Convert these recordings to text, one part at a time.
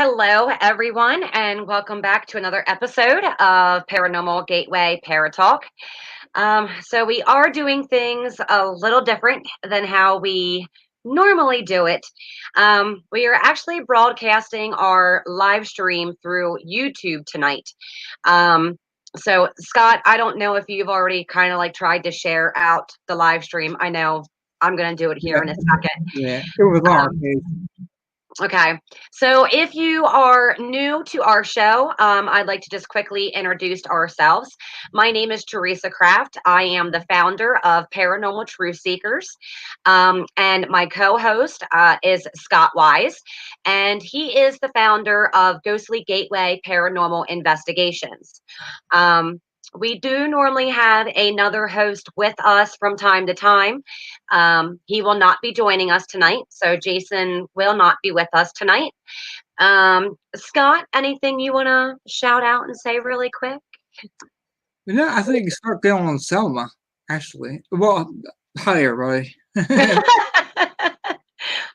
Hello, everyone, and welcome back to another episode of Paranormal Gateway ParaTalk. So, we are doing things a little different than how we normally do it. We are actually broadcasting our live stream through YouTube tonight. Um, so, Scott, I don't know if you've already kind of like tried to share out the live stream. I know I'm going to do it here Yeah, in a second. yeah, it was on our Um, page. Okay. So if you are new to our show, I'd like to just quickly introduce ourselves. My name is Teresa Kraft. I am the founder of Paranormal Truth Seekers. And my co host is Scott Wise, and he is the founder of Ghostly Gateway Paranormal Investigations. Um, we do normally have another host with us from time to time. He will not be joining us tonight, so Jason will not be with us tonight. Scott, anything you want to shout out and say really quick? I think you start going on Selma, actually. Well, hi, everybody.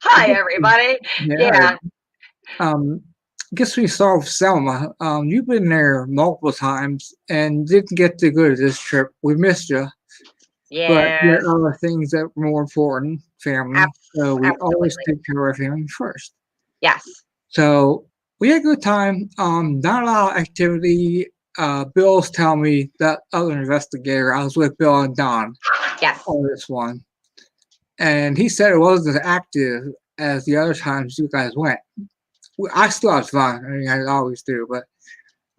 Hi, everybody. Yeah, Yeah. um, I guess we start with Selma. You've been there multiple times and didn't get to go to this trip. We missed you, but there Yes. are things that are more important, family. So we always Absolutely. take care of our family first. Yes. So we had a good time. Not a lot of activity. Bill's telling me that other investigator, I was with Bill and Don Yes. on this one, and he said it wasn't as active as the other times you guys went. I still had fun. I mean, I always do, but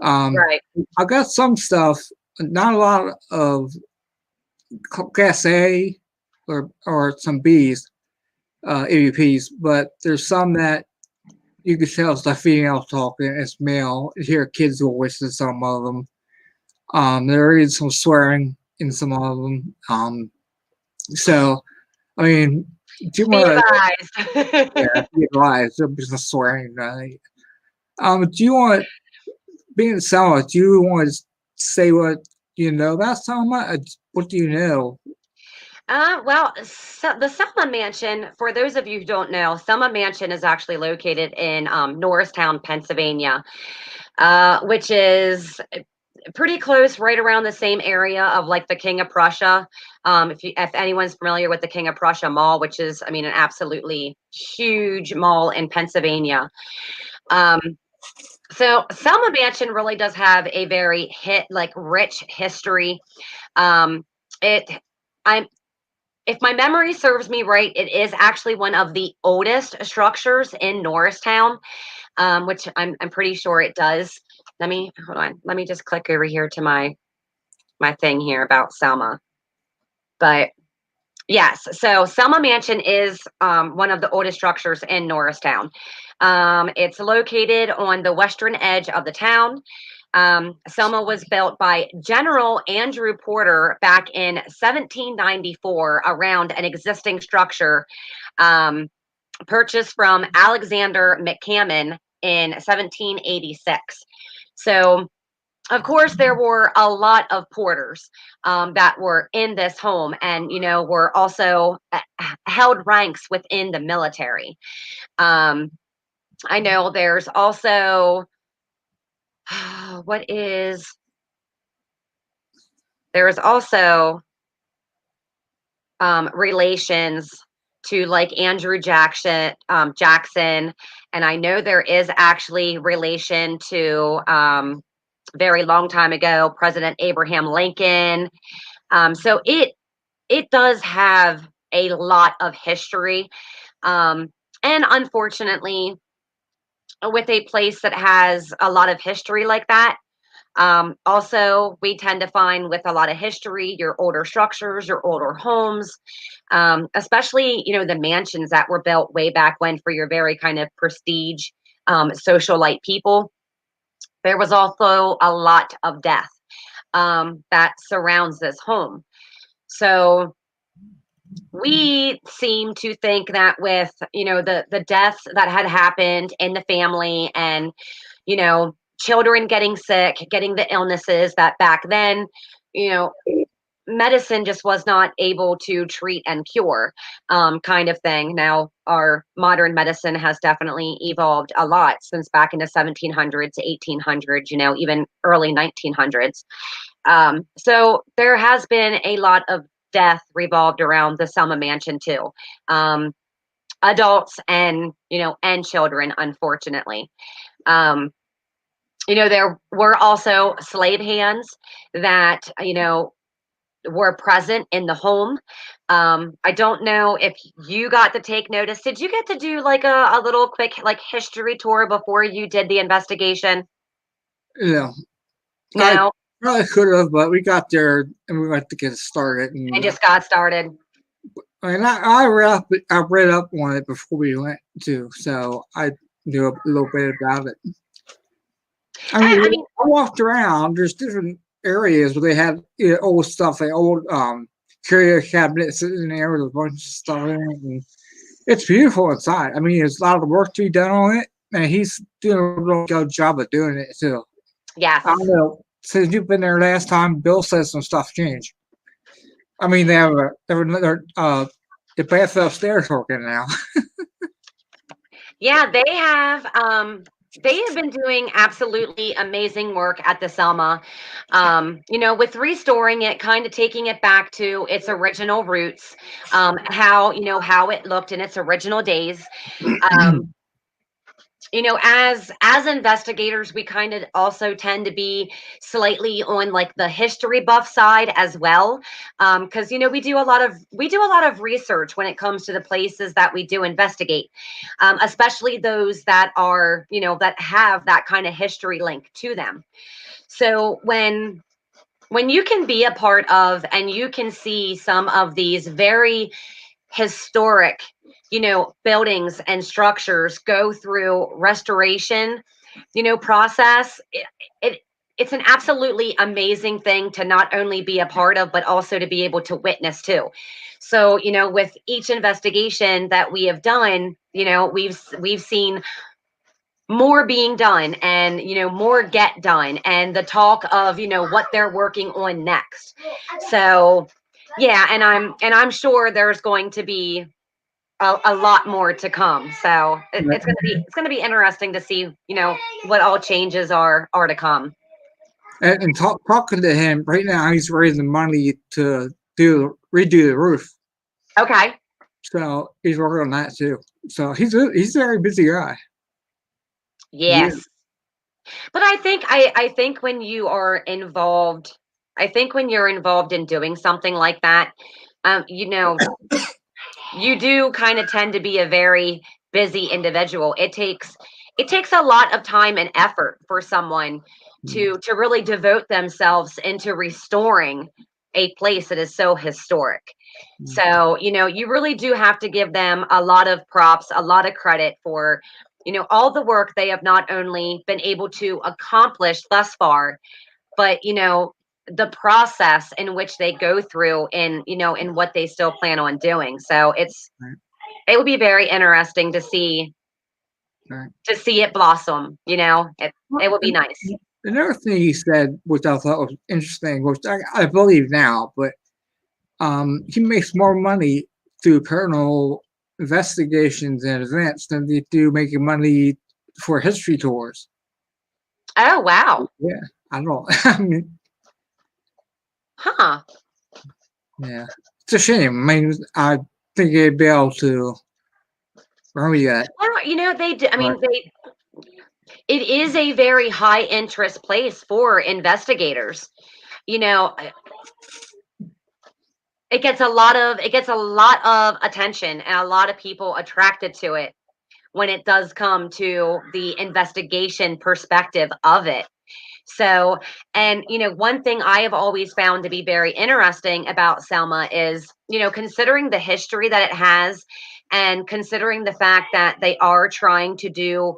um, Right. I got some stuff. Not a lot of Class A or some Bs, EVPs, but there's some that you can tell it's the female talking, it's male. You hear kids' voices in some of them. There is some swearing in some of them. So, I mean, do you Be want to, yeah, advised. be advised, there'll be some swearing. Do you want, being Selma, do you want to say what you know about Selma? What do you know? The Selma Mansion, for those of you who don't know, Selma Mansion is actually located in Norristown, Pennsylvania, which is pretty close, right around the same area of like the King of Prussia. If anyone's familiar with the King of Prussia Mall, which is, I mean, an absolutely huge mall in Pennsylvania. Um, so Selma Mansion really does have a very rich history. Um, it, I'm if my memory serves me right, it is actually one of the oldest structures in Norristown, which I'm pretty sure it does. Let me hold on. Let me just click over here to my thing here about Selma. But yes, so Selma Mansion is one of the oldest structures in Norristown. It's located on the western edge of the town. Selma was built by General Andrew Porter back in 1794 around an existing structure um, purchased from Alexander McCammon in 1786. So, of course, there were a lot of porters that were in this home and, were also held ranks within the military. Um, I know there's also, what is, there is also relations to like Andrew Jackson, and I know there is actually relation to very long time ago President Abraham Lincoln. So it does have a lot of history, um, and unfortunately, with a place that has a lot of history like that. Also, we tend to find with a lot of history, your older structures, your older homes, especially, the mansions that were built way back when for your very kind of prestige socialite people. There was also a lot of death that surrounds this home. So we seem to think that with, the deaths that had happened in the family and, children getting sick, getting the illnesses that back then, you know, medicine just was not able to treat and cure, kind of thing. Now, our modern medicine has definitely evolved a lot since back in the 1700s, 1800s, even early 1900s. So there has been a lot of death revolved around the Selma Mansion too. Um, Adults and children, unfortunately. Um, there were also slave hands that, were present in the home. I don't know if you got to take notice. Did you get to do like a little quick like history tour before you did the investigation? Yeah, I No, probably could have, but we got there and we went to get started. and And just got started. I read up on it before we went too, so I knew a little bit about it. I mean, I mean, I walked around. There's different areas where they had old stuff, like old curio cabinets in there with a bunch of stuff in it, and it's beautiful inside. I mean, there's a lot of work to be done on it, and he's doing a real good job of doing it too. I don't yes. know. Since you've been there last time, Bill says some stuff changed. I mean, the bath upstairs working now. Yeah, they have been doing absolutely amazing work at the Selma. With restoring it, kind of taking it back to its original roots, how it looked in its original days. Um, as investigators, we kind of also tend to be slightly on like the history buff side as well, because we do a lot of research when it comes to the places that we do investigate, especially those that are that have that kind of history link to them. So when you can be a part of and you can see some of these very historic, buildings and structures go through restoration, process, it's an absolutely amazing thing to not only be a part of, but also to be able to witness too. So, with each investigation that we have done, we've seen more being done and more get done and the talk of what they're working on next. So yeah, and I'm sure there's going to be a lot more to come. So it's gonna be interesting to see what all changes are to come. And talking to him right now, he's raising money to redo the roof. Okay. So he's working on that too. So he's a very busy guy. Yeah. Yes. But I think when you are involved, I think when you're involved in doing something like that, you do kind of tend to be a very busy individual. It takes a lot of time and effort for someone to really devote themselves into restoring a place that is so historic. So, you really do have to give them a lot of props, a lot of credit for, all the work they have not only been able to accomplish thus far, but, the process in which they go through in what they still plan on doing. So Right, it would be very interesting right. to see it blossom, it would be And nice. another thing he said, which I thought was interesting, which I believe now, but he makes more money through paranormal investigations and events than they do making money for history tours. Oh, wow. Yeah, I don't know. I mean, Huh. yeah, it's a shame. I mean, I think they'd be able to remedy that. Well, they do. I But mean, it is a very high interest place for investigators. You know, it gets a lot of attention and a lot of people attracted to it when it does come to the investigation perspective of it. So, and one thing I have always found to be very interesting about Selma is, considering the history that it has and considering the fact that they are trying to do,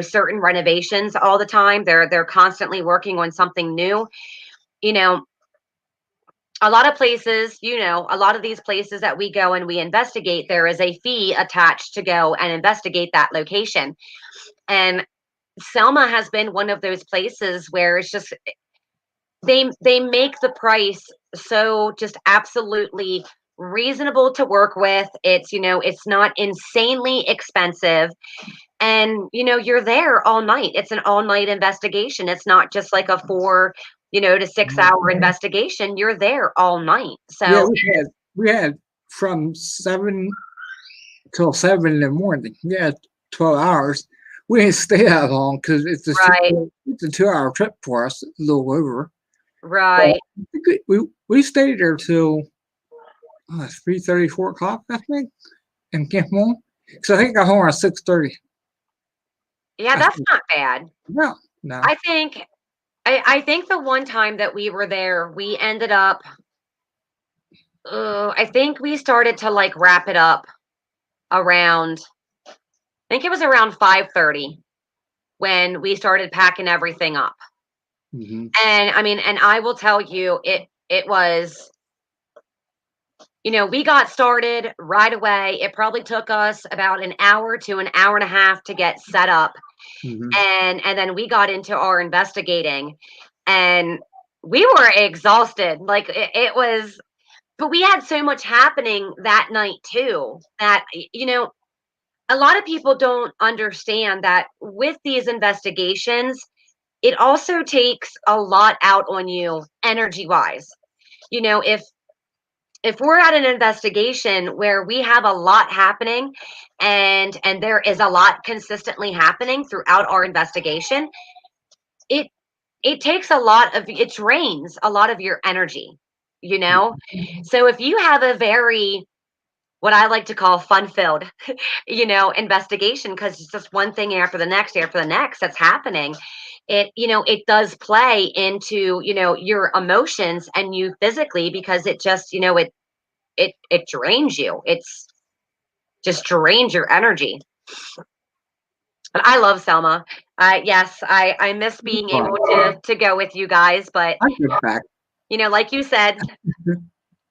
certain renovations all the time. They're constantly working on something new. You know, a lot of places, a lot of these places that we go and we investigate, there is a fee attached to go and investigate that location. And Selma has been one of those places where it's just they make the price so just absolutely reasonable to work with. It's, it's not insanely expensive. And, you're there all night. It's an all night investigation. It's not just like a 4, to 6 hour investigation. You're there all night. Yeah, So, we had from 7 till 7 in the morning. We had 12 hours. We didn't stay that long because right, it's a 2 hour trip for us, a little over. But right. I think we stayed there till 3:30, 4 o'clock, I think, and came home. So I think I got home around 6:30. Yeah, I that's think. not bad. No, no. I think, I think the one time that we were there, we ended up, I think we started to like wrap it up around, I think it was around 5:30 when we started packing everything up. Hmm. And I mean, and I will tell you, it was, we got started right away. It probably took us about an hour to an hour and a half to get set up. Hmm. And then we got into our investigating, and we were exhausted. Like it was, but we had so much happening that night too that a lot of people don't understand that with these investigations, it also takes a lot out on you energy wise. If we're at an investigation where we have a lot happening, and there is a lot consistently happening throughout our investigation, it it takes a lot of, it drains a lot of your energy, you know so if you have a very, what I like to call fun filled, investigation, because it's just one thing after the next that's happening. It does play into, your emotions and you physically, because it just, it drains you. It's just drains your energy. But I love Selma. Yes, I miss being able to go with you guys, but I get back. like you said,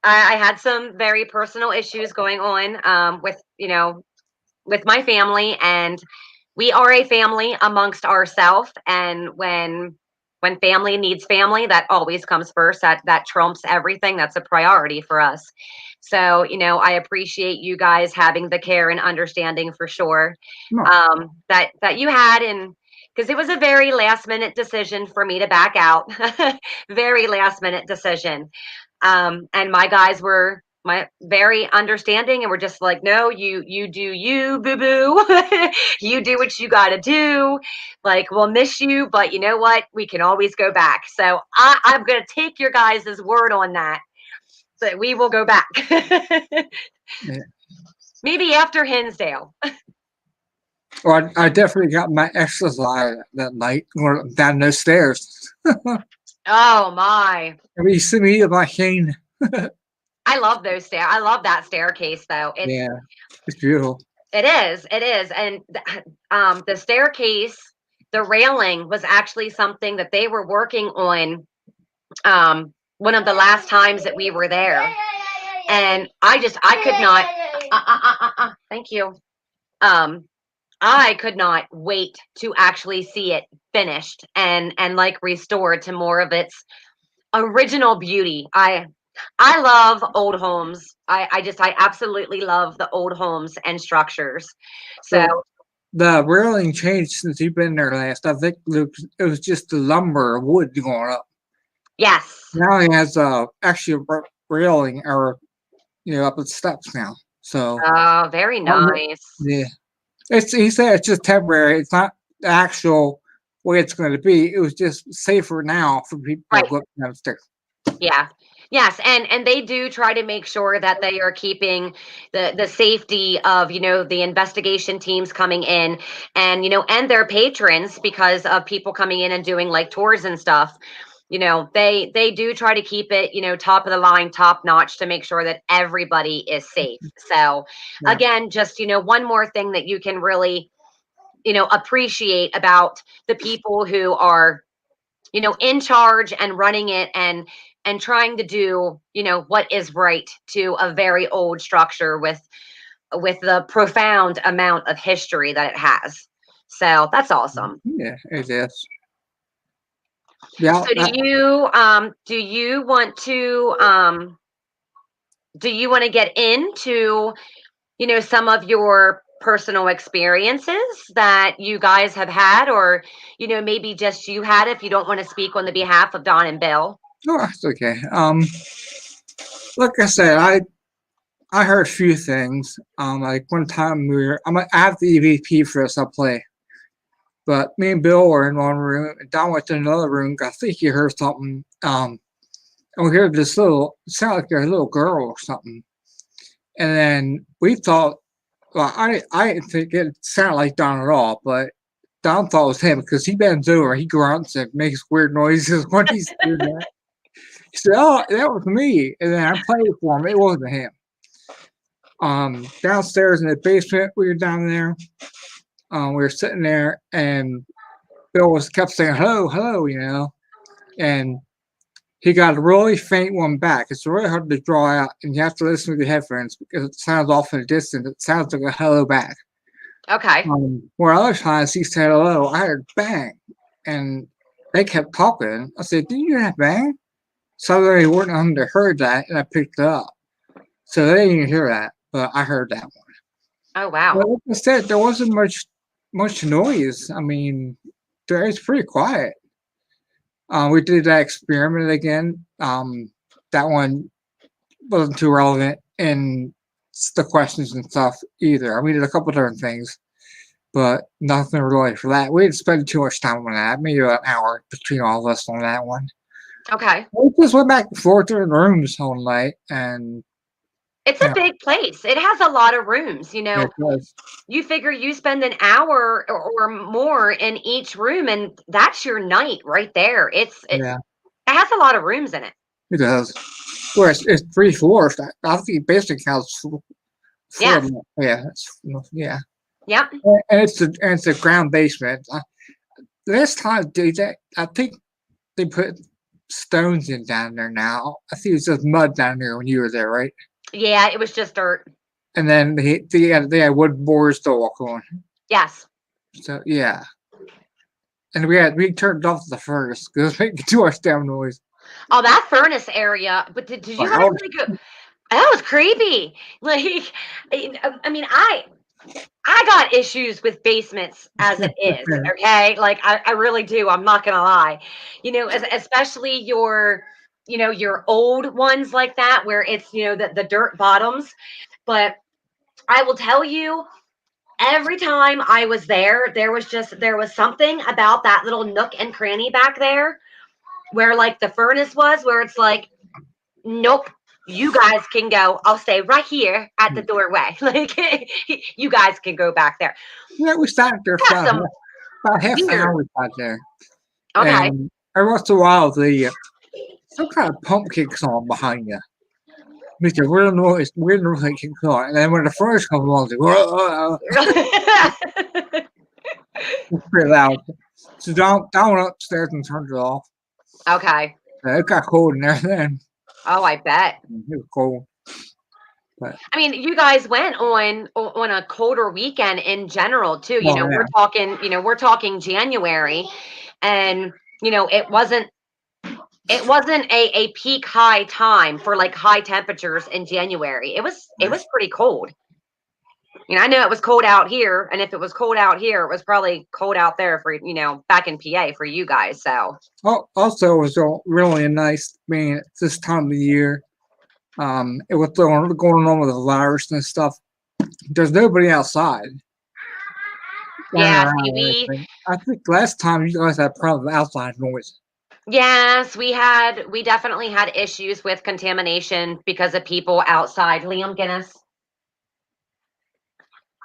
I had some very personal issues going on, with my family, and we are a family amongst ourselves. And when family needs family, that always comes first. That trumps everything. That's a priority for us. So, I appreciate you guys having the care and understanding for sure, No. that you had. And because it was a very last minute decision for me to back out. Very last minute decision. And my guys were my very understanding, and we're just like, no, you do you, boo boo. You do what you got to do. Like, we'll miss you, but you know what, we can always go back. So I'm gonna take your guys' word on that, so we will go back. Yeah. Maybe after Hinsdale. Well, I definitely got my exercise that night going down those stairs. Oh my, You see me in my cane. I love those stair, I love that staircase though. Yeah, it's beautiful. It is, and the staircase, the railing was actually something that they were working on, one of the last times that we were there, and I could not. Thank you. Um, I could not wait to actually see it finished and like restored to more of its original beauty. I love old homes. I absolutely love the old homes and structures. So So the railing changed since you've been there last. I think it was just the lumber wood going up. yes. Now it has actually a railing or up the steps now. So Oh, very nice. yeah, he said it's just temporary. It's not the actual way it's going to be. It was just safer now for people to Right. go up downstairs. Yeah. Yes, and they do try to make sure that they are keeping the safety of, the investigation teams coming in, and and their patrons, because of people coming in and doing like tours and stuff. They do try to keep it, top of the line, top notch, to make sure that everybody is safe. So Yeah. again, just, one more thing that you can really, appreciate about the people who are, in charge and running it, and trying to do, what is right to a very old structure with the profound amount of history that it has. So that's awesome. Yeah, it is. Yeah. So do you want to get into, some of your personal experiences that you guys have had, or, maybe just you had, if you don't want to speak on the behalf of Don and Bill? Oh, it's okay. Like I said, I heard a few things. Like one time I have the EVP for us. I play, but me and Bill were in one room, and Don went to another room. I think he heard something. And we heard this it sounded like a little girl or something. And then we thought, well, I didn't think it sounded like Don at all, but Don thought it was him because he bends over, he grunts and makes weird noises when he's doing that. He said, "Oh, that was me," and then I played for him. It wasn't him. Downstairs in the basement, we were down there. We were sitting there, and Bill kept saying hello, hello, and he got a really faint one back. It's really hard to draw out, and you have to listen with your headphones because it sounds off in the distance. It sounds like a hello back. Okay. Where other times he said hello, I heard bang, and they kept talking. I said, "Didn't you hear that bang?" So they weren't on to heard that, and I picked it up. So they didn't hear that, but I heard that one. Oh, wow. But like I said, there wasn't much noise. I mean, it's pretty quiet. We did that experiment again. That one wasn't too relevant in the questions and stuff either. We did a couple different things, but nothing really for that. We didn't spend too much time on that. Maybe about an hour between all of us on that one. Okay. We just went back and forth to the rooms all night, and It's a big place. It has a lot of rooms, it was. You figure you spend an hour or more in each room, and that's your night right there. It Yeah, has a lot of rooms in it. it does. Well, it's 3 floors. I think basically counts four. Yes. Yeah, yeah. Yep. And it's a ground basement. Last time I think they put stones in down there now. I think it was just mud down there when you were there, right? Yeah, it was just dirt. And then they had wood boards to walk on. Yes. So yeah. And we turned off the furnace because it was making too much damn noise. Oh, that furnace area. But did you guys go? That was creepy. Like, I mean, I got issues with basements as it is. Okay, like I really do. I'm not gonna lie. Especially your old ones like that, where it's the dirt bottoms. But I will tell you, every time I was there, there was something about that little nook and cranny back there, where like the furnace was, where it's like, nope, you guys can go. I'll stay right here at the doorway. Like, you guys can go back there. Yeah, we sat there for about half an hour. We sat there. Okay. And every once in a while, some kind of pump kicks on behind you. Makes a weird noise, kicks on. And then when the furnace comes along, it's like, it's pretty loud. So Don went upstairs and turned it off. Okay. It got cold in there then. Oh, I bet. It was cold. But I mean, you guys went on a colder weekend in general too. yeah. We're talking January, and it wasn't a peak high time for like high temperatures in January. It was pretty cold. I know it was cold out here, and if it was cold out here, it was probably cold out there for back in PA for you guys. So also, it was really nice being at this time of the year. It was going on with the virus and stuff. There's nobody outside. Yeah, I think last time you guys had problem with outside noise. Yes, we definitely had issues with contamination because of people outside. Liam Guinness.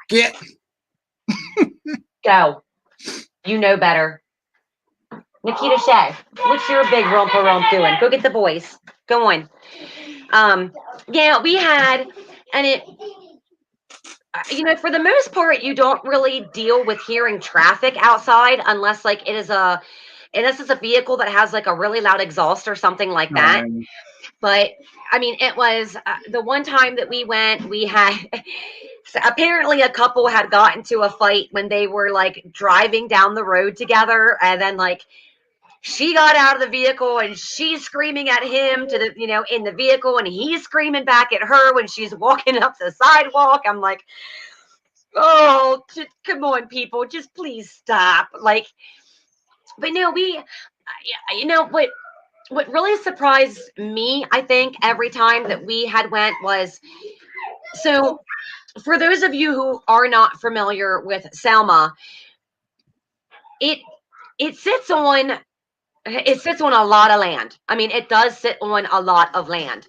Get Go. You know better. Nikita Shea, what's your big romper romp doing? Go get the boys. Go on. Yeah, we had, and it, for the most part, you don't really deal with hearing traffic outside unless like this is a vehicle that has like a really loud exhaust or something like that. But I mean, it was the one time that we went, we had apparently a couple had gotten to a fight when they were like driving down the road together, and then like she got out of the vehicle and she's screaming at him to the, in the vehicle, and he's screaming back at her when she's walking up the sidewalk. I'm like, oh, come on, people, just please stop. Like, but no, what really surprised me, I think, every time that we had went was, so for those of you who are not familiar with Selma, it it sits on a lot of land. I mean, it does sit on a lot of land.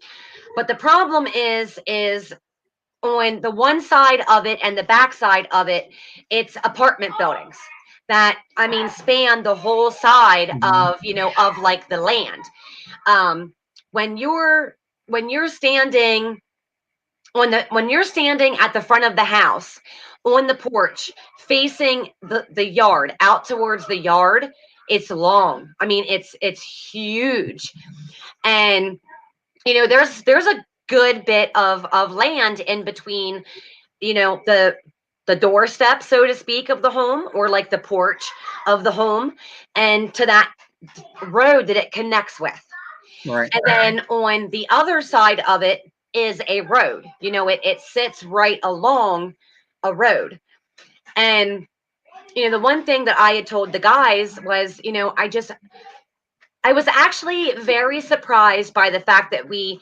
But the problem is on the one side of it and the back side of it, it's apartment buildings that, I mean, span the whole side Mhm. of like the land. Um, when you're standing when you're standing at the front of the house on the porch facing the yard out towards the yard, it's long. I mean, it's huge. And there's a good bit of land in between, the doorstep, so to speak, of the home, or like the porch of the home, and to that road that it connects with. Right. And then on the other side of it is a road. It sits right along a road. And the one thing that I had told the guys was, I was actually very surprised by the fact that we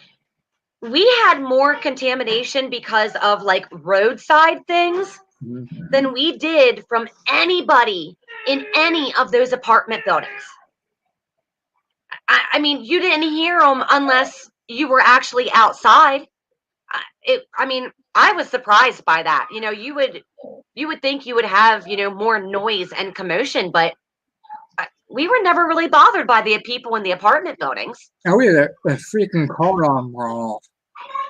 had more contamination because of like roadside things Mhm. than we did from anybody in any of those apartment buildings. I mean, you didn't hear them unless you were actually outside. I mean, I was surprised by that. You would think you would have, more noise and commotion, but we were never really bothered by the people in the apartment buildings. And we had a freaking car alarm went off.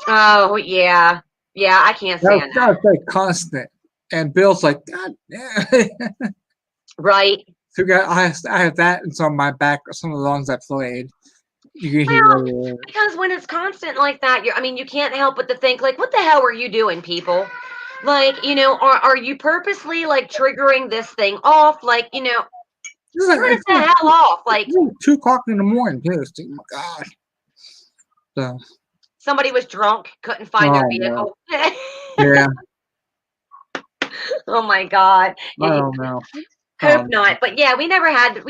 Oh yeah, yeah, I can't stand that. That was like constant. And Bill's like, God damn. Right. So I have that in some of my back, some of the songs I played. You can hear Well, it. because when it's constant like that, I mean, you can't help but to think, like, what the hell are you doing, people? Like, are you purposely like triggering this thing off? Like, It's turn it the like hell off. Like, 2 o'clock in the morning, too. Oh my God. So, somebody was drunk, couldn't find their oh no. vehicle. Yeah, Oh my God. I don't know. Hope not. But yeah, we never had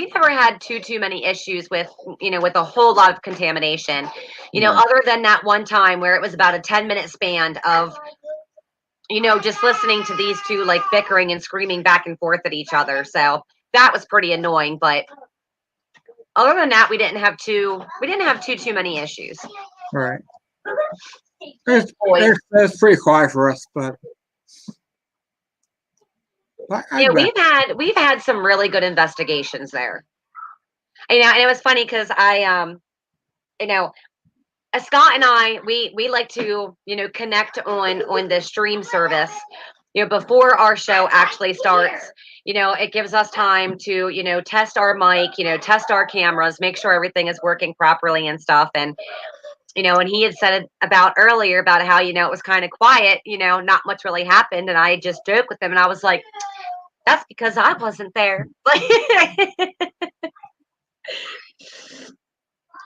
too many issues with, with a whole lot of contamination. Right. Other than that one time where it was about a 10-minute span of, just listening to these two like bickering and screaming back and forth at each other. So that was pretty annoying. But other than that, we didn't have too many issues. Right. Boys. It's pretty quiet for us, but Yeah, I'd bet. we've had some really good investigations there. And it was funny because you know, Scott and I, we like to, connect on the stream service, before our show actually starts. It gives us time to, test our mic, test our cameras, make sure everything is working properly and stuff. And he had said it about earlier about how, it was kind of quiet, not much really happened. And I just joked with him and I was like, that's because I wasn't there.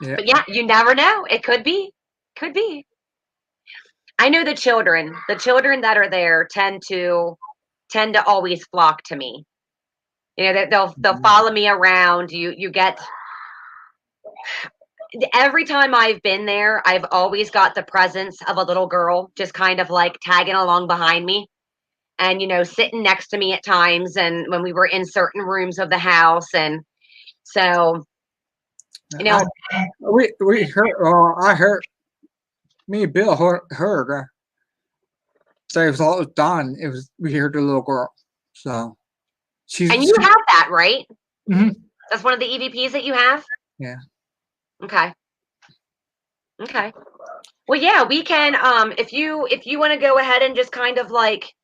Yeah. But yeah, you never know. It could be. Could be. I know the children. The children that are there tend to always flock to me. They'll Mhm. follow me around. You get every time I've been there, I've always got the presence of a little girl just kind of like tagging along behind me and sitting next to me at times, and when we were in certain rooms of the house. And so, you know I we heard. I heard. Me and Bill heard. So it was all done. It was we heard the little girl. So and she's you have that, right? Mhm. That's one of the EVPs that you have? Yeah. Okay. Okay. Well, yeah, we can, if you want to go ahead and just kind of like,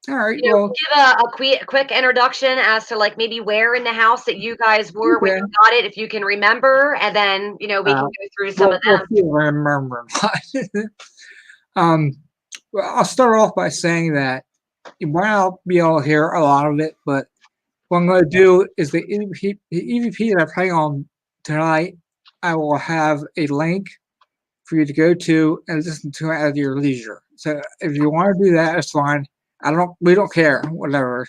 All right. Well, give a quick introduction as to like maybe where in the house that you guys were when you okay. got it, if you can remember, and then we can Uh, go through some of we'll them. see if I remember. um. Well, I'll start off by saying that you might not be able to hear a lot of it, but what I'm going to do is the EVP that I'm playing on tonight, I will have a link for you to go to and listen to it at your leisure. So if you want to do that, that's fine. We don't care, whatever.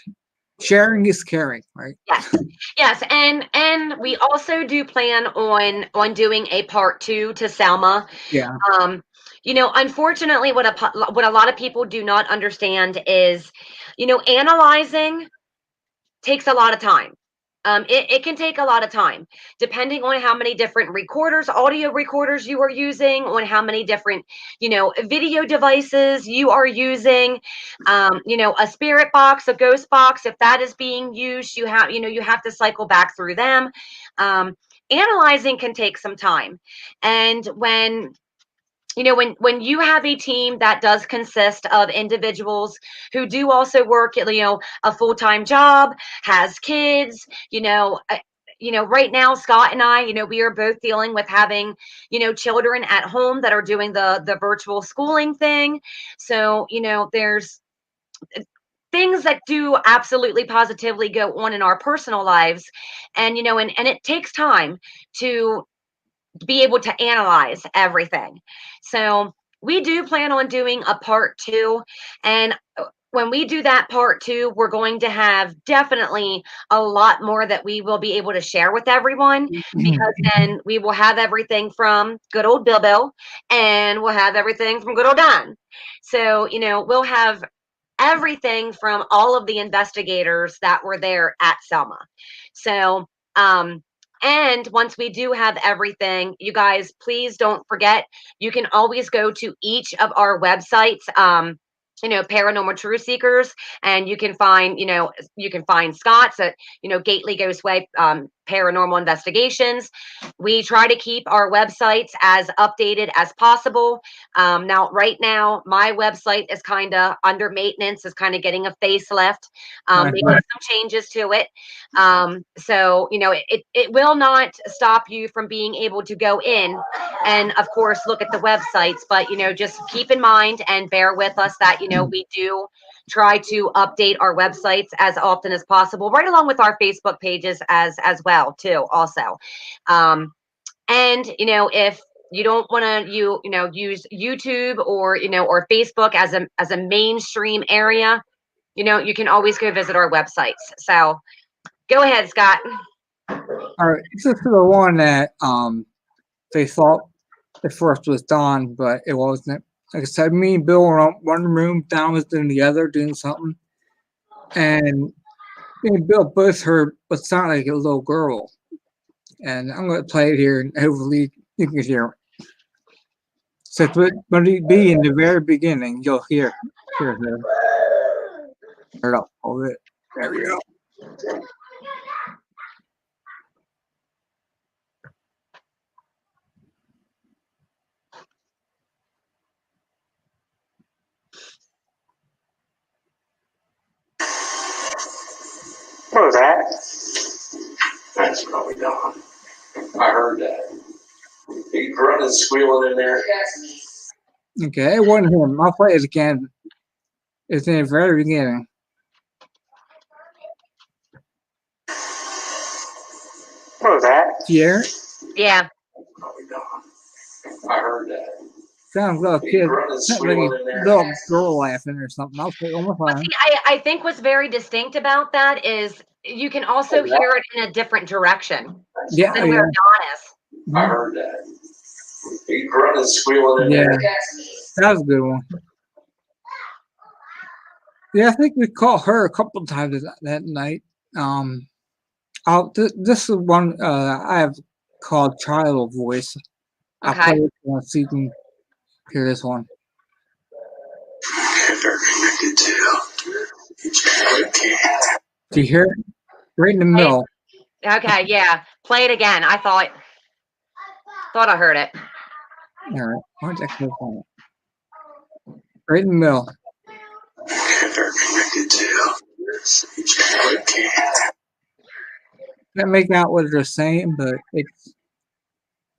Sharing is caring, right? Yes, yes, and we also do plan on doing a part two to Selma. Yeah. Unfortunately, what a lot of people do not understand is, analyzing takes a lot of time. It can take a lot of time, depending on how many different audio recorders you are using, on how many different, video devices you are using. A spirit box, a ghost box, if that is being used, you have to cycle back through them. Analyzing can take some time, and when you have a team that does consist of individuals who do also work, a full-time job, has kids, right now Scott and I, we are both dealing with having, children at home that are doing the virtual schooling thing. So, there's things that do absolutely positively go on in our personal lives, and it takes time to be able to analyze everything. So we do plan on doing a part two. And when we do that part two, we're going to have definitely a lot more that we will be able to share with everyone, because then we will have everything from good old Bilbo, and we'll have everything from good old Don. So, we'll have everything from all of the investigators that were there at Selma. So, and once we do have everything, you guys, please don't forget, you can always go to each of our websites, Paranormal Truth Seekers, and you can find Scott's at, Gately Ghost Way, Paranormal Investigations. We try to keep our websites as updated as possible. Now, right now, my website is kind of under maintenance, is kind of getting a facelift, making some changes to it. So, it will not stop you from being able to go in and, of course, look at the websites, but, just keep in mind and bear with us that, we do try to update our websites as often as possible, right along with our Facebook pages as well too, also. And if you don't want to use YouTube or Facebook as a mainstream area, you can always go visit our websites. So go ahead, Scott. All right. This is the one that they thought at first was Don, but it wasn't. Like I said, me and Bill were in one room, Don was in the other doing something. And me and Bill both heard what sounded like a little girl. And I'm going to play it here, and hopefully you can hear it. So when it be in the very beginning, you'll hear her. Turn it up a little bit. There we go. What was that? That's probably Don. I heard that. He grunting and squealing in there. Okay, it wasn't him. I'll play it again. It's in the very beginning. What was that? Here? Yeah. Probably Don. I heard that. Sounds like a kid. Sounds like a little girl laughing or something. I'll play it one more Well, time. see, I think what's very distinct about that is you can also hear it in a different direction Yeah, than where Don is. I heard that. He grunting and squealing in there. That was a good one. Yeah, I think we caught her a couple of times that night. This is one I have called Child Voice. I'll play it so you can hear this one. They're connected to each other. Do you hear it? Right in the middle. Okay, yeah. Play it again. I thought I heard it. All right. Why don't you find it? Right in the middle. They're connected to each other. Can't make out what they're saying, but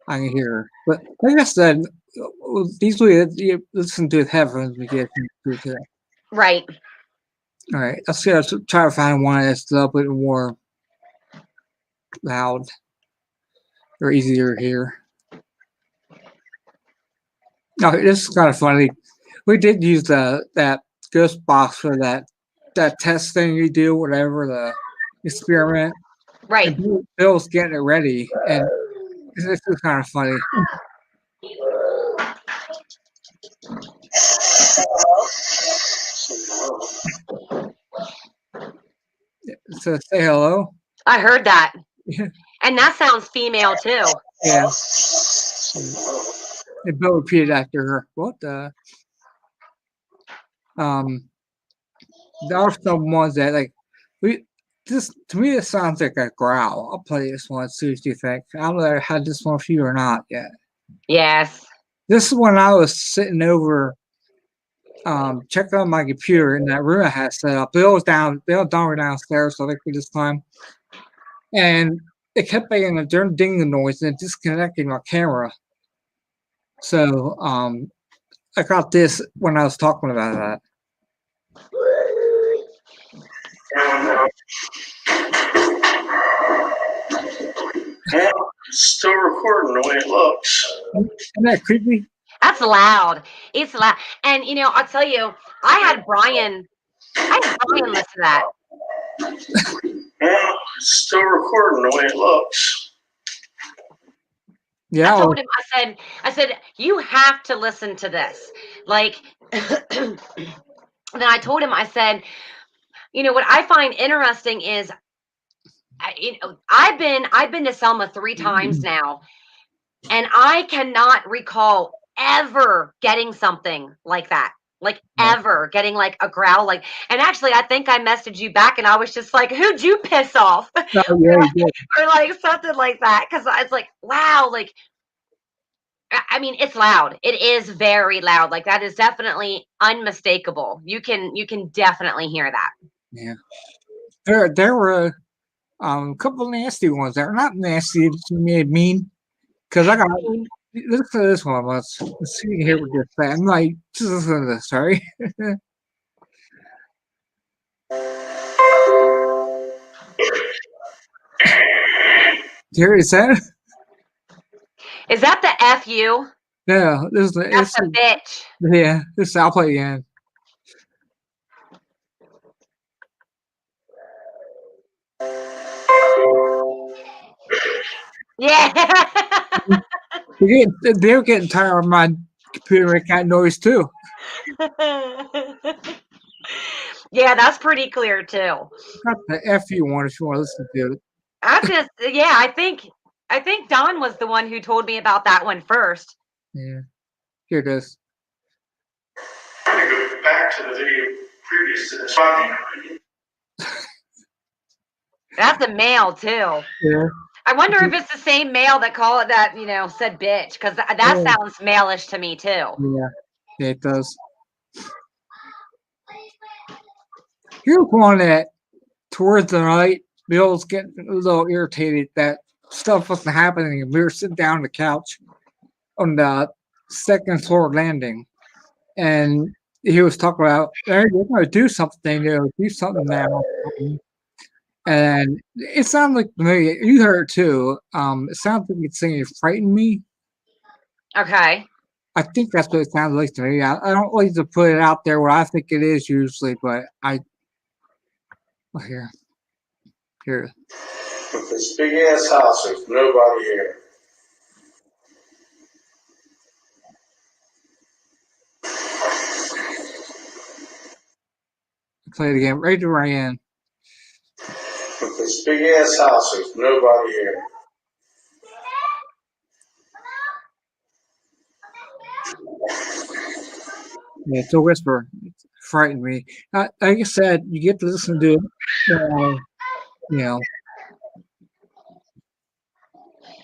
I can hear her. But like I said, these you listen to headphones we get to that. Right. All right, let's try to find one that's a little bit more loud or easier to hear. No, this is kind of funny. We did use that ghost box for that test thing you do, whatever the experiment. Right. And Bill's getting it ready, and this is kind of funny. So say hello. I heard that. Yeah. And that sounds female too. Yeah. And Bill repeated after her. What the? There are some ones that like we. This to me, it sounds like a growl. I'll play this one. See what you think. I don't know if I had this one for you or not yet. Yes. This is when I was sitting over, checking on my computer in that room I had set up. Bill was downstairs, so I think for this time, and it kept making a ding noise and disconnecting my camera. So I got this when I was talking about that. Well, it's still recording the way it looks. Isn't that creepy? That's loud. It's loud. And I'll tell you, I had Brian listen to that. Well, it's still recording the way it looks. Yeah. I told him, I said, you have to listen to this. Like, then I told him, I said, what I find interesting is, I've been to Selma 3 times now, and I cannot recall ever getting something like that. Like ever getting like a growl, like, and actually I think I messaged you back and I was just like, who'd you piss off? Oh, yeah, you did. Or like something like that. Cause it's like, wow, like, I mean, it's loud. It is very loud. Like that is definitely unmistakable. You can definitely hear that. Yeah. There were a couple nasty ones that are not nasty to me, mean, because I got listen to this one. Let's see here what you're saying. I'm like, just listen to this, sorry. Here is that? Is that the FU? Yeah, this That's a bitch. yeah, this I'll play again. Yeah. They're getting tired of my computer making that noise too. Yeah, that's pretty clear too. Got the FU one if you want to listen to it. I think Don was the one who told me about that one first. Yeah, here it is. I'm going to go back to the video previous to this. That's a male too. Yeah. I wonder if it's the same male that said bitch, because that sounds malish to me too. Yeah, it does. Here's one that towards the night, Bill's getting a little irritated that stuff wasn't happening. We were sitting down on the couch on the second floor landing, and he was talking about, hey, we're going to do something, do something now. And it sounded like to me, you heard it too. It sounds like it's saying frighten me. Okay. I think that's what it sounds like to me. I don't like to put it out there what I think it is usually, but here. With this big ass house, there's nobody here. Play it again. Right to Ryan. With this big ass house, there's nobody here. Yeah, it's a whisper. It frightened me. Like I said, you get to listen to it.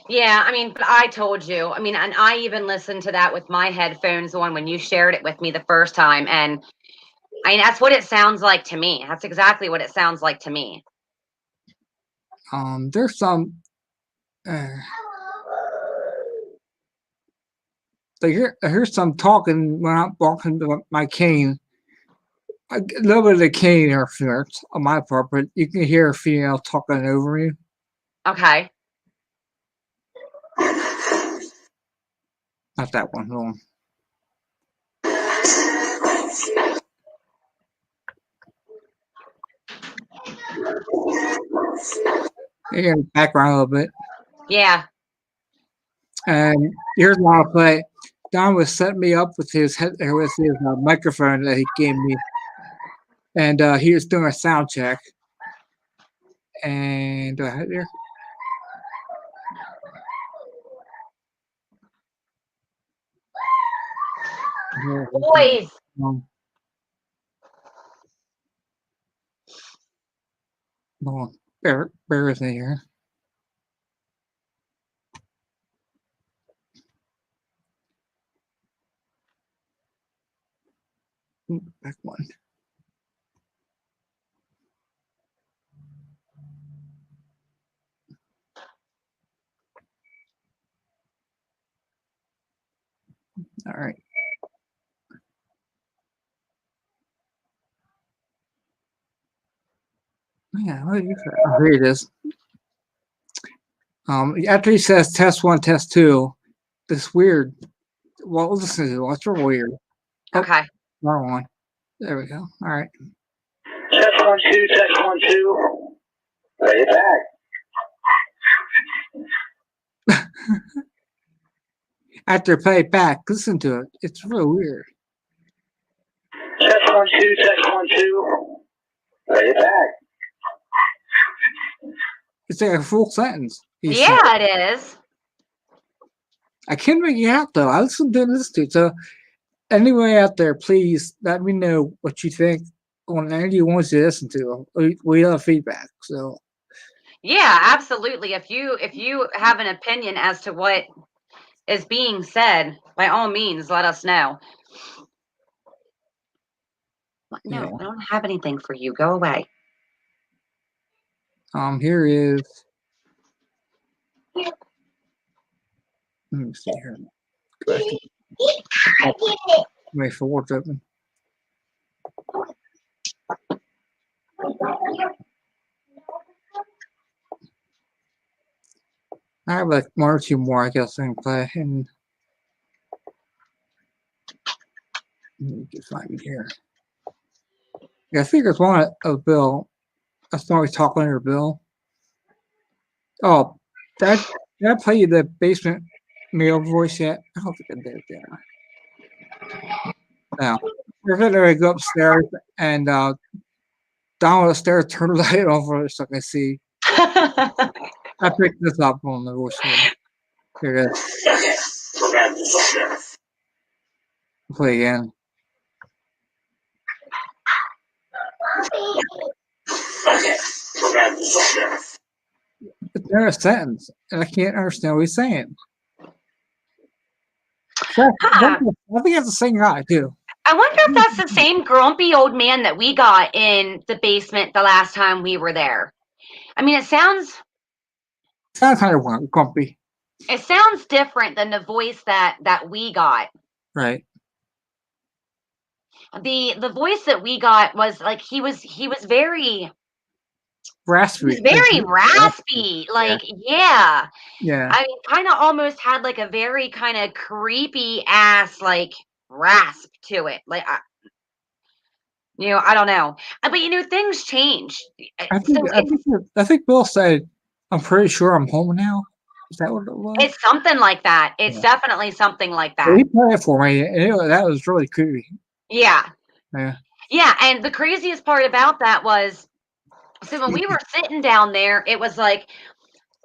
Yeah, I mean, but I told you. I mean, and I even listened to that with my headphones on when you shared it with me the first time. And I mean, that's what it sounds like to me. That's exactly what it sounds like to me. There's some. I hear some talking when I'm walking to my cane. a little bit of the cane interference on my part, but you can hear a female talking over you. Okay. Not that one. Hold on. You hear the background a little bit. Yeah. And here's what I'll play. Don was setting me up with his microphone that he gave me, and he was doing a sound check. And do I have it here? Boys. Hold on. Bear with me here. Back one. All right. Yeah, what you say? Oh, here it is. After he says test 1, test 2, this weird. Well, listen to it. What's real weird? Oh, Okay. wrong one. There we go. All right. Test 1, 2, test 1, 2. Play it back. After play it back, listen to it. It's real weird. Test 1, 2, test 1, 2. Play it back. It's like a full sentence. Yeah, it is. I can't make it out though. I listened to this too. So anyway, out there, please let me know what you think on any you want to listen to. We love feedback. So Yeah, absolutely. If you have an opinion as to what is being said, by all means, let us know. What? No, yeah. I don't have anything for you. Go away. Here is. Let me see here. Wait for what's open. I have like 1 or 2 more, I guess, I can play. And let me just find it here. Yeah, I think there's one of Bill. That's not always talking to Bill. Oh, did I play you the basement male voice yet? I don't think I did. Yeah. No. We're gonna go upstairs and down the stairs, turn the light off so I can see. I picked this up on the voice. Here it is. Play again. It's in a sentence, and I can't understand what he's saying. I think that's the same guy too. I wonder if that's the same grumpy old man that we got in the basement the last time we were there. I mean, it sounds Kind of grumpy. It sounds different than the voice that we got. Right. The voice that we got was like he was very raspy. He was very raspy. Like, yeah. Yeah. I mean, kind of almost had like a very kind of creepy ass like rasp to it. Like, I don't know. But things change. I think Bill said, "I'm pretty sure I'm home now." Is that what it was? It's something like that. It's definitely something like that. He played it for me, and that was really creepy. Yeah. Yeah. Yeah, and the craziest part about that was, so when we were sitting down there, it was like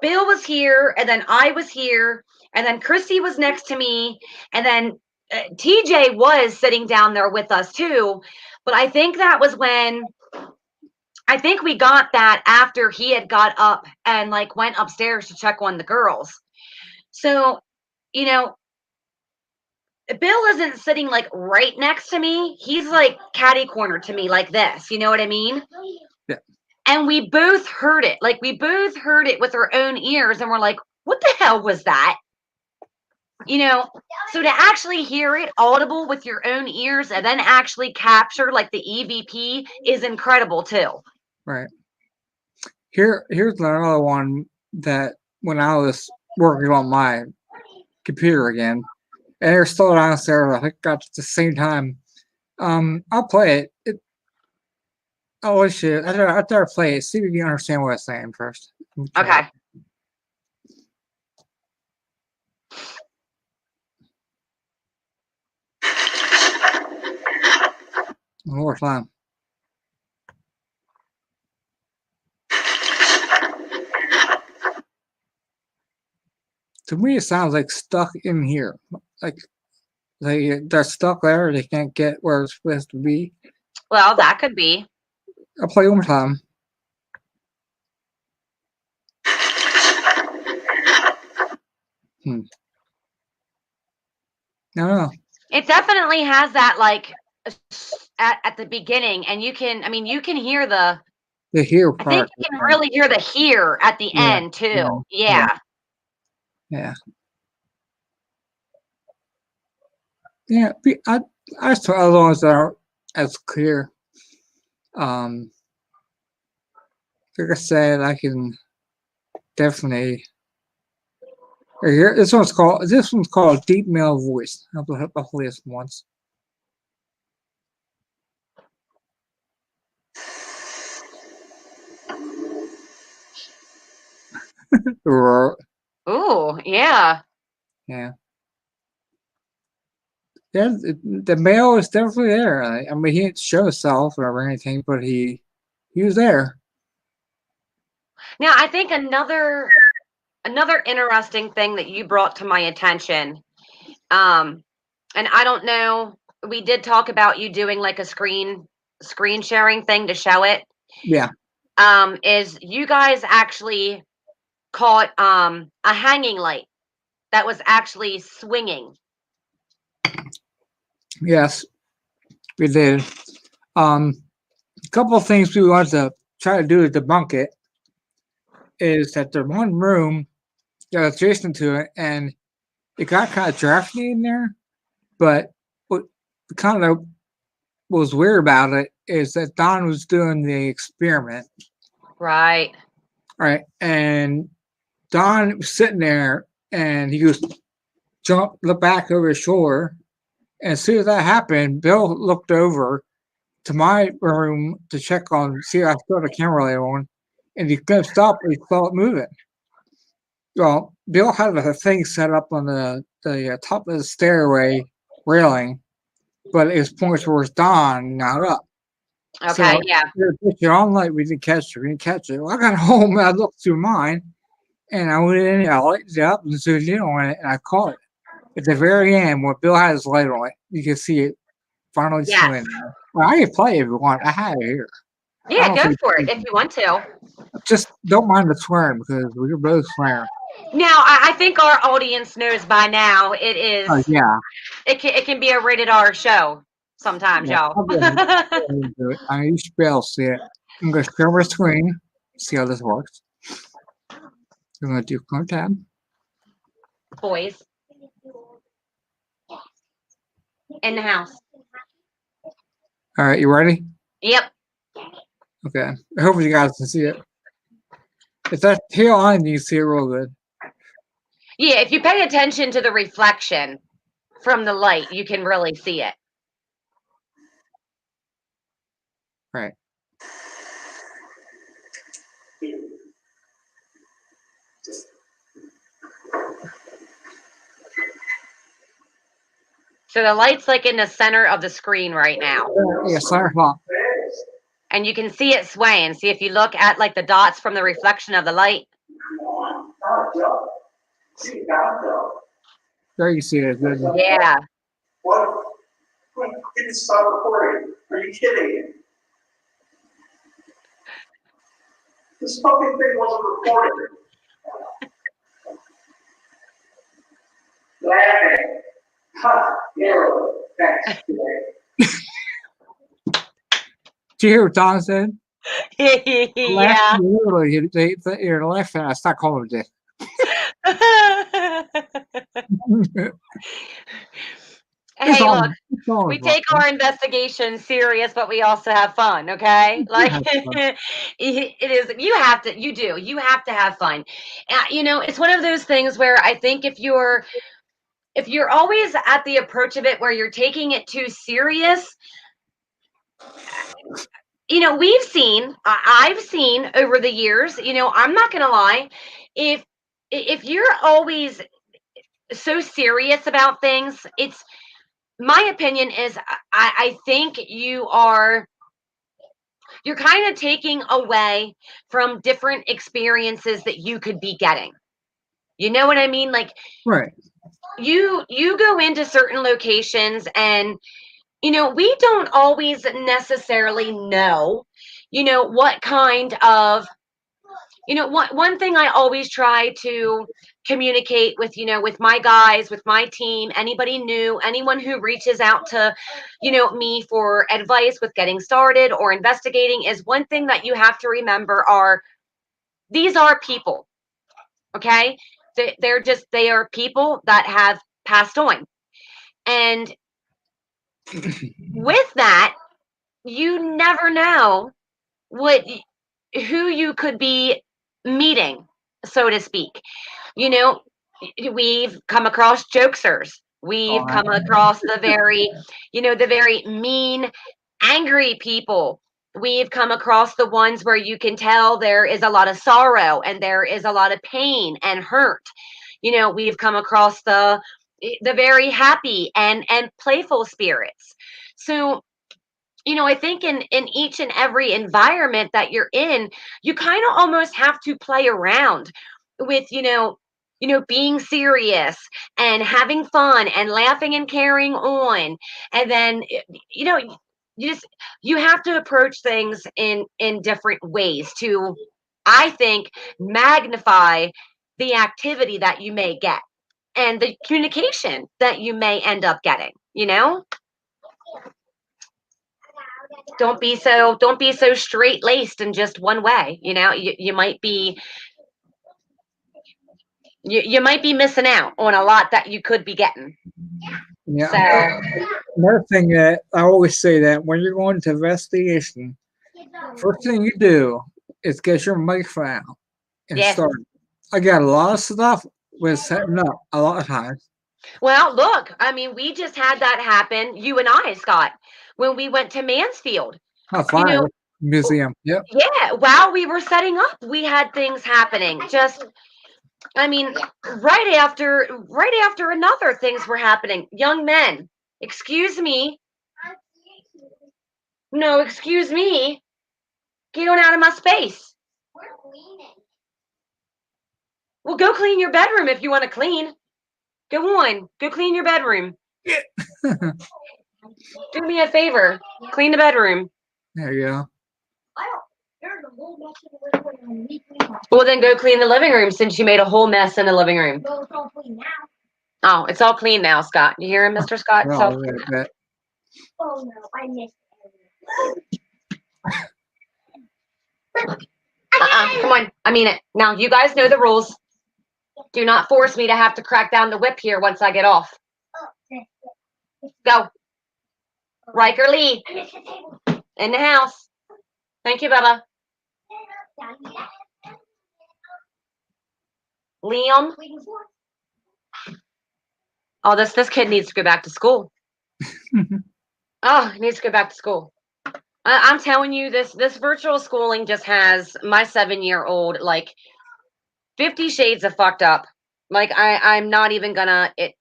Bill was here, and then I was here, and then Christy was next to me, and then TJ was sitting down there with us too. But I think that was I think we got that after he had got up and like went upstairs to check on the girls. So, Bill isn't sitting like right next to me. He's like catty corner to me like this. You know what I mean? Yeah. And we both heard it. Like we both heard it with our own ears and we're like, what the hell was that? so to actually hear it audible with your own ears and then actually capture like the EVP is incredible too. Right. Here's another one that when I was working on my computer again, and they're still downstairs, I think at the same time. I'll play it. Oh shit! After I play it, see if you can understand what I'm saying first. Okay. One more time. To me, it sounds like stuck in here. Like they're stuck there. They can't get where it's supposed to be. Well, that could be. I'll play one more time. No. It definitely has that like at the beginning, and you can hear the here I part. think you can really hear the here at the end too. Yeah. Yeah. I saw as long as they're as clear. Like I said, I can definitely. Here, this one's called Deep Male Voice. I'll play this once. Ooh, yeah. Yeah. Yeah, the male is definitely there. I mean, he didn't show himself or anything, but he was there. Now, I think another interesting thing that you brought to my attention, and I don't know, we did talk about you doing like a screen sharing thing to show it. Yeah. Is you guys actually caught a hanging light that was actually swinging. Yes, we did. A couple of things we wanted to try to do to debunk it is that there's one room that's adjacent to it, and it got kind of drafty in there. But what kind of was weird about it is that Don was doing the experiment. Right. Right. And Don was sitting there and he goes, look back over his shoulder. And as soon as that happened, Bill looked over to my room to check on, see if I still had the camera light on. And he couldn't stop it. He saw it moving. Well, Bill had a thing set up on the top of the stairway railing, but it was pointing towards Don, not up. Okay, so, yeah. All night we didn't catch it. Well, I got home and I looked through mine, and I went in and I lighted it up and zoomed in on it, and I caught it. At the very end, when Bill had his light on it, you can see it finally swimming. Well, I can play if you want. I have it here. Yeah, go for it if you want to. Just don't mind the swearing because we're both swearing. Now, I think our audience knows by now it is. Oh, yeah. It can be a rated R show sometimes, y'all. I use spell see it. I'm going to share my screen, see how this works. I'm going to do Chrome tab. Boys. In the house. All right, you ready? Yep. Okay. I hope you guys can see it. If that tail on, you can see it real good. Yeah, if you pay attention to the reflection from the light, you can really see it. Right. So the light's like in the center of the screen right now. Yeah, center clock. And you can see it swaying. See if you look at like the dots from the reflection of the light. There you see it. Good. Yeah. What? You didn't stop recording. Are you kidding? This fucking thing wasn't recorded. Laughing. Ha! Yeah. Thanks. Did you hear what Don said? Yeah. Literally, you're laughing. I start calling him Dick. It's Hey, all look, it's all we fun. take our investigation serious, but we also have fun, okay? Like Yeah, it's fun. it is, you have to have fun. It's one of those things where I think if you're always at the approach of it where you're taking it too serious, I've seen over the years, I'm not gonna lie, if if you're always so serious about things, it's my opinion is I think you're kind of taking away from different experiences that you could be getting. You know what I mean? Like Right. you go into certain locations and we don't always necessarily know, what kind of one thing I always try to communicate with, with my guys, with my team, anybody new, anyone who reaches out to, me for advice with getting started or investigating is one thing that you have to remember are these are people, okay? They are people that have passed on. And with that, you never know what who you could be meeting, so to speak. You know, we've come across jokesters. We've All come across the very mean, angry people. We've come across the ones where you can tell there is a lot of sorrow and there is a lot of pain and hurt. We've come across the very happy and playful spirits. So I think in each and every environment that you're in, you kind of almost have to play around with, being serious and having fun and laughing and carrying on. And then, you know, you have to approach things in different ways to, I think, magnify the activity that you may get and the communication that you may end up getting, don't be so straight laced in just one way. You might be missing out on a lot that you could be getting. Yeah. So Another thing that I always say that when you're going to investigation, first thing you do is get your microphone and yes. start. I got a lot of stuff with setting up a lot of times. Well, look, I mean, we just had that happen, you and I, Scott, when we went to Mansfield. A You fire know, museum. Yep. yeah, while we were setting up, we had things happening. Just I mean, right after another things were happening. Young men, excuse me. No, excuse me. Get on out of my space. Well, go clean your bedroom if you want to clean. Go on. Go clean your bedroom. Do me a favor. Clean the bedroom. There you go. Well, then go clean the living room since you made a whole mess in the living room. Oh, it's all clean now, Scott. You hear him, Mr. Scott? It's all Well, clean now. that, Oh no, I missed Come on. I mean it. Now, you guys know the rules. Do not force me to have to crack down the whip here once I get off. Go. Riker Lee in the house. Thank you, Bubba. Liam. Oh, this kid needs to go back to school. Oh, he needs to go back to school. I'm telling you, this virtual schooling just has my 7-year-old like 50 shades of fucked up. Like I'm not even gonna it.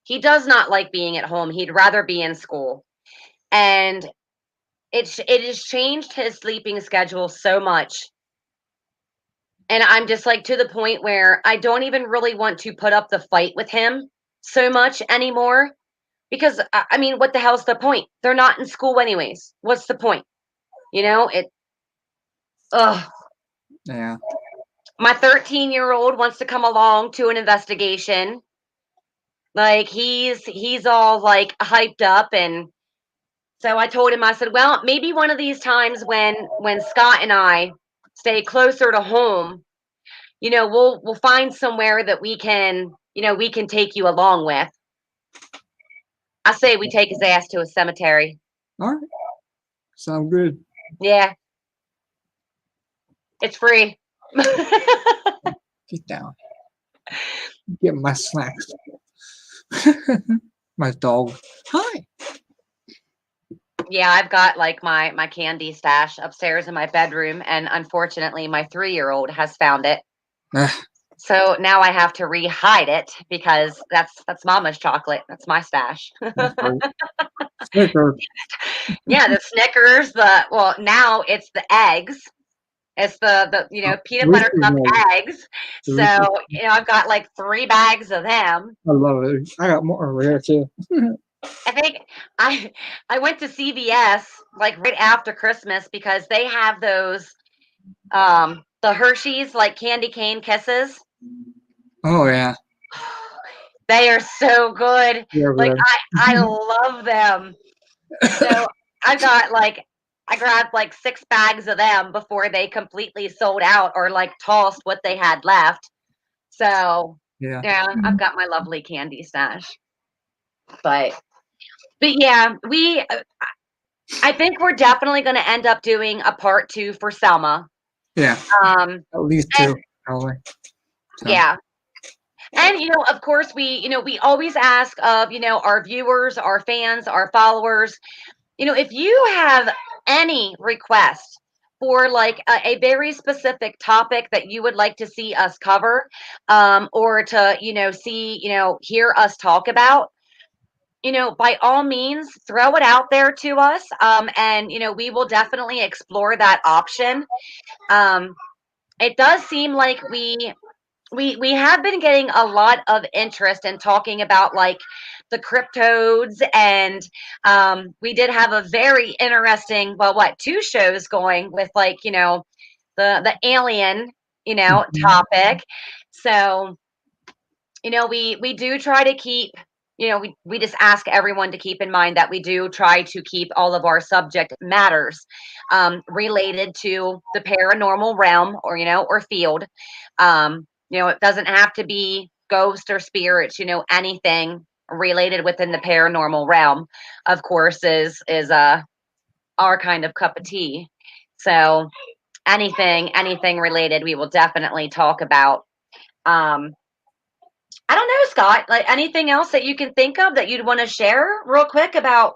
He does not like being at home. He'd rather be in school, and it has changed his sleeping schedule so much. And I'm just like to the point where I don't even really want to put up the fight with him so much anymore. Because I mean, what the hell's the point? They're not in school anyways. What's the point? Ugh. yeah. My 13-year-old wants to come along to an investigation. Like he's all like hyped up, and so I told him, I said, well, maybe one of these times when Scott and I stay closer to home, we'll find somewhere that we can take you along with. I say we take his ass to a cemetery. All right. Sound good. Yeah. It's free. Get down. Get my snacks. My dog. Hi. Yeah, I've got like my candy stash upstairs in my bedroom, and unfortunately my 3-year-old has found it. Ah, So now I have to re-hide it because that's mama's chocolate. That's my stash. that's right. Snickers. Yeah, the Snickers, now it's the eggs. It's the peanut butter Reese's cup eggs. eggs. The So, Reese's- I've got like 3 bags of them. I love it. I got more over here too. I think I went to CVS like right after Christmas because they have those the Hershey's like candy cane kisses. Oh yeah. They are so good. Yeah, Like good. I love them. So I grabbed like 6 bags of them before they completely sold out or like tossed what they had left. So Yeah. yeah, I've got my lovely candy stash. But yeah, I think we're definitely going to end up doing a part 2 for Selma. Yeah. Um, At least and 2, probably. So, yeah. And of course we always ask of, our viewers, our fans, our followers, if you have any requests for like a very specific topic that you would like to see us cover, or to, hear us talk about, by all means, throw it out there to us. And, we will definitely explore that option. It does seem like we have been getting a lot of interest in talking about like the cryptodes, and we did have a very interesting 2 shows going with like the alien topic. So we do try to keep, we just ask everyone to keep in mind that we do try to keep all of our subject matters related to the paranormal realm or field. It doesn't have to be ghost or spirits, anything related within the paranormal realm, of course, is our kind of cup of tea. So anything related, we will definitely talk about. I don't know, Scott, like anything else that you can think of that you'd want to share real quick about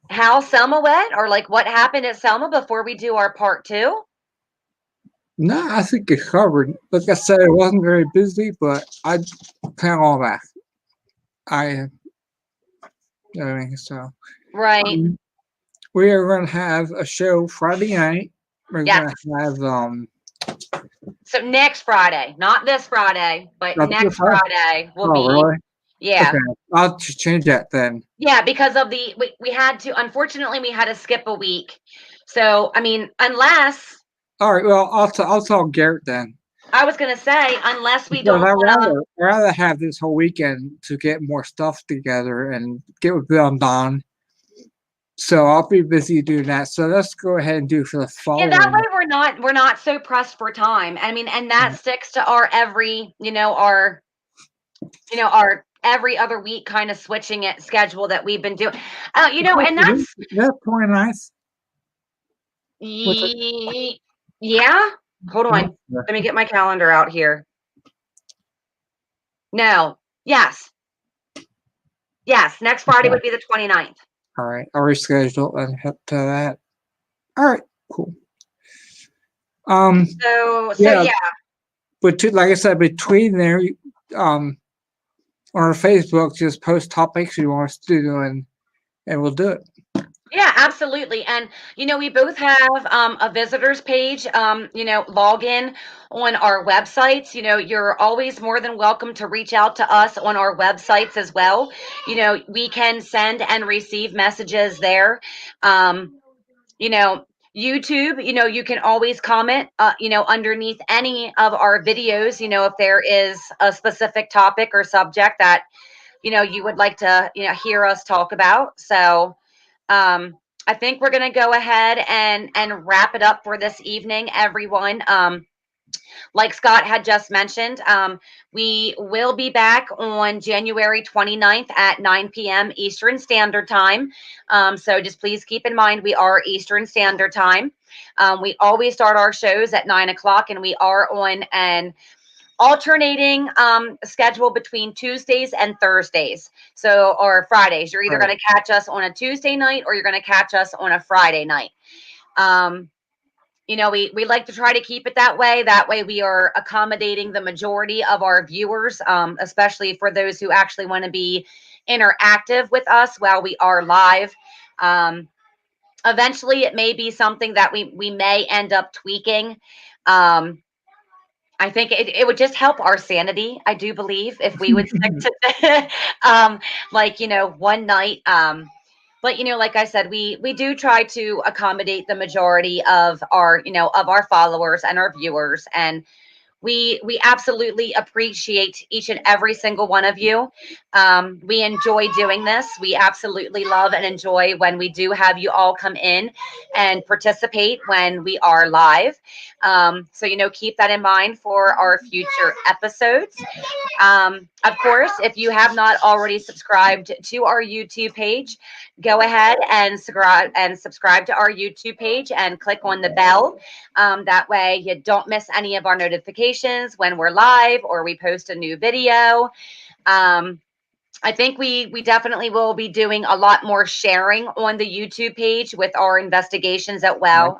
how Selma went or like what happened at Selma before we do our part 2? no, I think it covered. Like I said, it wasn't very busy, but I plan all that. So Right. we are going to have a show Friday night. We're Yes. going to have So next Friday, not this Friday, but Not next this Friday? Friday will be, really? yeah. Okay, I'll just change that then. Yeah, because of we had to, unfortunately, we had to skip a week. So, I mean, unless, All right, well, I'll tell Garrett then. I was going to say, unless we Because don't want to, I'd rather have this whole weekend to get more stuff together and get with Bill and Don. So I'll be busy doing that. So let's go ahead and do it for the yeah, following. that way we're not so pressed for time. I mean, and that sticks to our our every other week kind of switching it schedule that we've been doing. And that's That's 29th. yeah. Hold on. Let me get my calendar out here. No. Yes. Yes. Next Friday would be the 29th. All right, I'll reschedule and head to that. All right, cool. So yeah. yeah. But like I said, between there, on our Facebook, just post topics you want us to do, and we'll do it. Yeah, absolutely. And we both have a visitors page, login on our websites. You're always more than welcome to reach out to us on our websites as well. We can send and receive messages there. YouTube, you can always comment, underneath any of our videos, if there is a specific topic or subject that, you would like to, hear us talk about. So, I think we're going to go ahead and wrap it up for this evening, everyone. Like Scott had just mentioned, we will be back on January 29th at 9 p.m. Eastern Standard Time. So just please keep in mind we are Eastern Standard Time. We always start our shows at 9 o'clock, and we are on an alternating schedule between Tuesdays and Thursdays. So, or Fridays. You're either Right. going to catch us on a Tuesday night or you're going to catch us on a Friday night. We like to try to keep it that way. That way we are accommodating the majority of our viewers, especially for those who actually want to be interactive with us while we are live. Eventually it may be something that we may end up tweaking. I think it would just help our sanity, I do believe, if we would stick to one night. But like I said, we do try to accommodate the majority of our followers and our viewers, and we absolutely appreciate each and every single one of you. We enjoy doing this. We absolutely love and enjoy when we do have you all come in and participate when we are live. So keep that in mind for our future episodes. Of course, if you have not already subscribed to our YouTube page, go ahead and subscribe to our YouTube page and click on the bell. That way you don't miss any of our notifications when we're live or we post a new video. I think we definitely will be doing a lot more sharing on the YouTube page with our investigations as well.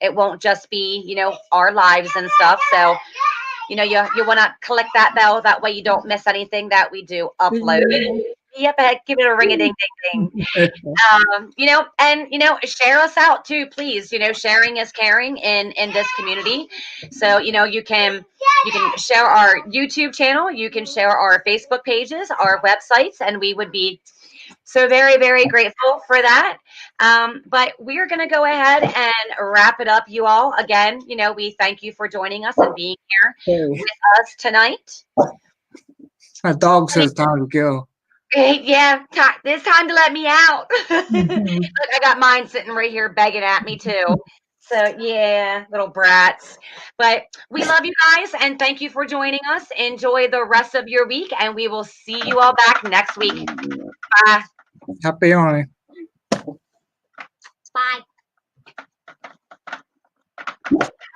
It won't just be, our lives and stuff. So, you want to click that bell. That way you don't miss anything that we do upload. Yep, give it a ring a ding ding ding. Share us out too, please. Sharing is caring in this community. So, you can share our YouTube channel, you can share our Facebook pages, our websites, and we would be so very, very grateful for that. But we're going to go ahead and wrap it up, you all. Again, we thank you for joining us and being here with us tonight. My dog says time to go. Yeah, it's time to let me out. Look, I got mine sitting right here begging at me too. So yeah, little brats. But we love you guys and thank you for joining us. Enjoy the rest of your week and we will see you all back next week. Bye. Happy on it. Bye.